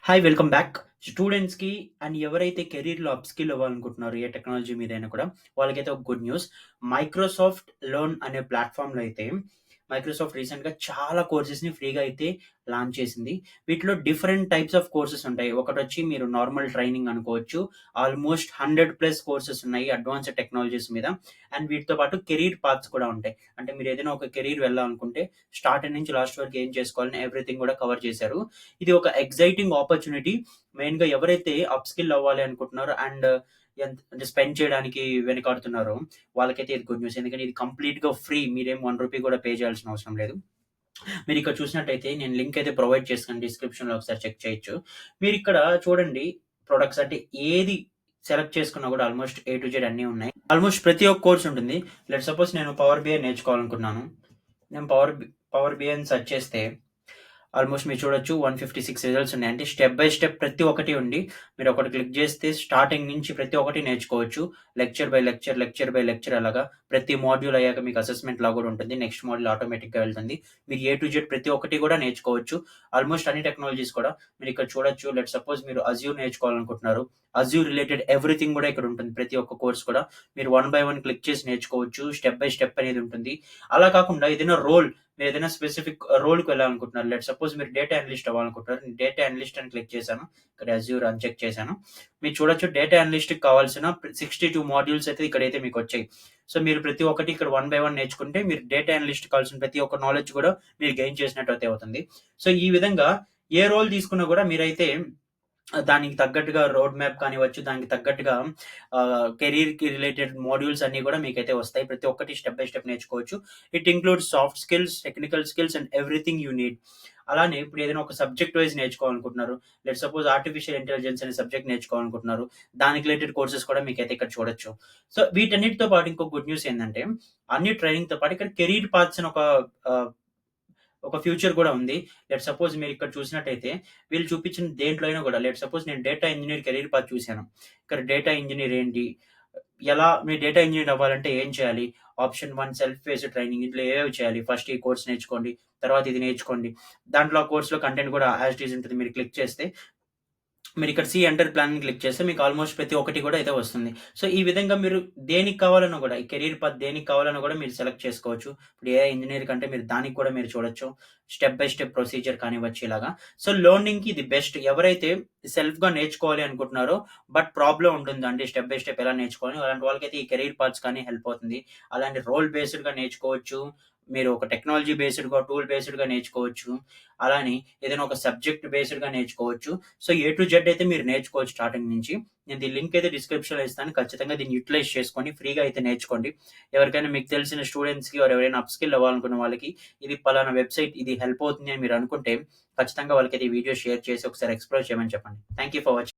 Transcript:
Hi! Welcome back. స్టూడెంట్స్‌కి and ఎవరైతే కెరియర్‌లో అప్‌స్కిల్ అవ్వాలనుకుంటున్నారో ఏ టెక్నాలజీ మీదైనా కూడా వాళ్ళకైతే ఒక గుడ్ న్యూస్. మైక్రోసాఫ్ట్ లెర్న్ అనే ప్లాట్‌ఫార్మ్‌లో అయితే మైక్రోసాఫ్ట్ రీసెంట్‌గా చాలా కోర్సెస్‌ని ఫ్రీగా అయితే లాంచ్ చేసింది. వీటిలో డిఫరెంట్ టైప్స్ ఆఫ్ కోర్సెస్ ఉంటాయి. ఒకటొచ్చి మీరు నార్మల్ ట్రైనింగ్ అనుకోవచ్చు. ఆల్‌మోస్ట్ 100+ కోర్సెస్ ఉన్నాయి అడ్వాన్స్డ్ టెక్నాలజీస్ మీద. అండ్ వీటితో పాటు కెరీర్ పాత్స్ కూడా ఉంటాయి. అంటే మీరు ఏదైనా ఒక కెరీర్ వెళ్ళాలనుకుంటే స్టార్టింగ్ నుంచి లాస్ట్ వరకు ఏం చేసుకోవాలని ఎవ్రీథింగ్ కూడా కవర్ చేశారు. ఇది ఒక ఎక్సైటింగ్ ఆపర్చునిటీ. మెయిన్‌గా ఎవరైతే అప్‌స్కిల్ అవ్వాలి అనుకుంటున్నారో అండ్ అంటే స్పెండ్ చేయడానికి వెనకాడుతున్నారో వాళ్ళకైతే ఇది గుడ్ న్యూస్. ఎందుకంటే ఇది కంప్లీట్‌గా ఫ్రీ. మీరేం రూ. 1 కూడా పే చేయాల్సిన అవసరం లేదు. మీరిక్కడ చూసినట్టయితే నేను లింక్ అయితే ప్రొవైడ్ చేస్తాను. డిస్క్రిప్షన్‌లో ఒకసారి చెక్ చేయొచ్చు. మీరిక్కడ చూడండి ప్రొడక్ట్స్ అంటే ఏది సెలెక్ట్ చేసుకున్నా కూడా ఆల్‌మోస్ట్ ఏ టు జెడ్ అన్నీ ఉన్నాయి. ఆల్‌మోస్ట్ ప్రతి ఒక్క కోర్స్ ఉంటుంది. లెట్స్ సపోజ్ నేను పవర్ బిఐ నేర్చుకోవాలనుకున్నాను. నేను పవర్ బిఐ అని సెర్చ్ చేస్తే ఆల్మోస్ట్ మీరు చూడొచ్చు 156 రిజల్ట్స్ ఉన్నాయి. అంటే స్టెప్ బై స్టెప్ ప్రతి ఒక్కటి ఉండి, మీరు ఒకటి క్లిక్ చేస్తే స్టార్టింగ్ నుంచి ప్రతి ఒక్కటి నేర్చుకోవచ్చు. Lecture by lecture, lecture by lecture అలాగా ప్రతి మాడ్యూల్ అయ్యాక మీకు అసెస్మెంట్ లాగా కూడా ఉంటుంది. నెక్స్ట్ మాడ్యూల్ ఆటోమేటిక్‌గా వెళ్తుంది. మీరు ఏ టు జెడ్ ప్రతి ఒక్కటి కూడా నేర్చుకోవచ్చు. ఆల్మోస్ట్ అన్ని టెక్నాలజీస్ కూడా మీరు ఇక్కడ చూడొచ్చు. లెట్స్ సపోజ్ మీరు అజ్యూర్ నేర్చుకోవాలనుకుంటున్నారు. అజ్యూర్ రిలేటెడ్ ఎవ్రీథింగ్ కూడా ఇక్కడ ఉంటుంది. ప్రతి ఒక్క కోర్స్ కూడా మీరు వన్ బై వన్ క్లిక్ చేసి నేర్చుకోవచ్చు. స్టెప్ బై స్టెప్ అనేది ఉంటుంది. అలా కాకుండా ఏదైనా రోల్ మీరేదైనా స్పెసిఫిక్ రోల్‌కి వెళ్ళాలనుకుంటున్నారు. లెట్స్ సపోజ్ మీరు డేటా అనలిస్ట్ అవ్వాలనుకుంటున్నారు. నేను డేటా అనలిస్ట్ అని క్లిక్ చేశాను. ఇక్కడ అజ్యూర్ అన్‌చెక్ చేశాను. మీరు చూడొచ్చు డేటా అనలిస్ట్‌కి కావాల్సిన 62 మాడ్యూల్స్ అయితే ఇక్కడైతే మీకొచ్చాయి. సో, మీరు ప్రతి ఒక్కటి ఇక్కడ వన్ బై వన్ నేర్చుకుంటే మీరు డేటా అనలిస్ట్‌కి కావాల్సిన ప్రతి ఒక్క నాలెడ్జ్ కూడా మీరు గెయిన్ చేసినట్టు అయితే అవుతుంది. సో, ఈ విధంగా ఏ రోల్ తీసుకున్నా కూడా మీరైతే దానికి తగ్గట్టుగా రోడ్ మ్యాప్ కానివ్వచ్చు, దానికి తగ్గట్టుగా కెరియర్‌కి రిలేటెడ్ మాడ్యూల్స్ అన్నీ గూడా మీకైతే వస్తాయి. ప్రతి ఒక్కటి స్టెప్ బై స్టెప్ నేర్చుకోవచ్చు. It includes soft skills, technical skills and everything you need. అలానే ఇప్పుడు ఏదైనా ఒక సబ్జెక్ట్ వైస్ నేర్చుకోవాలనుకుంటున్నారు. లెట్స్ సపోజ్ ఆర్టిఫిషియల్ ఇంటెలిజెన్స్ అనే సబ్జెక్ట్ నేర్చుకోవాలనుకుంటున్నారు. దానికి రిలేటెడ్ కోర్సెస్ కూడా మీకైతే ఇక్కడ చూడొచ్చు. సో, వీటన్నిటితో పాటు ఇంకో గుడ్ న్యూస్ ఏందంటే, అన్ని ట్రైనింగ్‌తో పాటు ఇక్కడ కెరీర్ పాత్స్ అని ఆహ్, ఒక ఫ్యూచర్ కూడా ఉంది. లెట్స్ సపోజ్ మీరిక్కడ చూసినట్టయితే, వీళ్ళు చూపించిన దేంట్లో అయినా కూడా లెట్స్ సపోజ్ నేను డేటా ఇంజినీర్ కెరీర్ పాత్ చూసాను. ఇక్కడ డేటా ఇంజినీర్ ఏంటి? ఎలా మీరు డేటా ఇంజినీర్ అవ్వాలంటే ఏం చేయాలి? Option 1 self based training. ఇందులో ఏవేవి చేయాలి? ఫస్ట్ ఈ కోర్స్ నేర్చుకోండి. తర్వాత ఇది నేర్చుకోండి. దాంట్లో ఆ కోర్స్‌లో కంటెంట్ కూడా యాజ్ ఇట్ ఈజ్ ఉంటది. మీరు క్లిక్ చేస్తే మీరిక్కడ సీ ఎంటర్ ప్లాన్‌ని క్లిక్ చేస్తే మీకు ఆల్‌మోస్ట్ ప్రతి ఒక్కటి కూడా అయితే వస్తుంది. సో, ఈ విధంగా మీరు దేనికి కావాలన్నా గూడా, ఈ కెరియర్ పాత్ దేనికి కావాలన్నా గూడా మీరు సెలెక్ట్ చేసుకోవచ్చు. ఇప్పుడు ఏఐ ఇంజినీర్ కంటే మీరు దానికి కూడా మీరు చూడొచ్చు. స్టెప్ బై స్టెప్ ప్రొసీజర్ కానివ్వచ్చు ఇలాగా. సో, లెర్నింగ్‌కి ఇది బెస్ట్. ఎవరైతే సెల్ఫ్‌గా నేర్చుకోవాలి అనుకుంటున్నారో, బట్ ప్రాబ్లమ్ ఉంటుంది. అంటే స్టెప్ బై స్టెప్ ఎలా నేర్చుకోవాలి, అలాంటి వాళ్ళకైతే ఈ కెరియర్ పాత్స్ కానీ హెల్ప్ అవుతుంది. అలాంటి రోల్ బేస్డ్‌గా నేర్చుకోవచ్చు. మీరు ఒక టెక్నాలజీ బేస్డ్‌గా, టూల్ బేస్డ్‌గా నేర్చుకోవచ్చు. అలానే ఏదైనా ఒక సబ్జెక్ట్ బేస్డ్‌గా నేర్చుకోవచ్చు. సో, ఏ టు జెడ్ అయితే మీరు నేర్చుకోవచ్చు స్టార్టింగ్ నుంచి. నేను దీని లింక్ అయితే డిస్క్రిప్షన్‌లో ఇస్తాను. ఖచ్చితంగా దీన్ని యుటిలైజ్ చేసుకొని ఫ్రీగా అయితే నేర్చుకోండి. ఎవరికైనా మీకు తెలిసిన స్టూడెంట్స్‌కి ఆర్ ఎవరైనా అప్‌స్కిల్ అవ్వాలనుకున్న వాళ్ళకి ఇది పలానా వెబ్‌సైట్ ఇది హెల్ప్ అవుతుంది అని మీరు అనుకుంటే ఖచ్చితంగా వాళ్ళకైతే ఈ వీడియో షేర్ చేసి ఒకసారి ఎక్స్‌ప్లోర్ చేయమని చెప్పండి. Thank you for watching.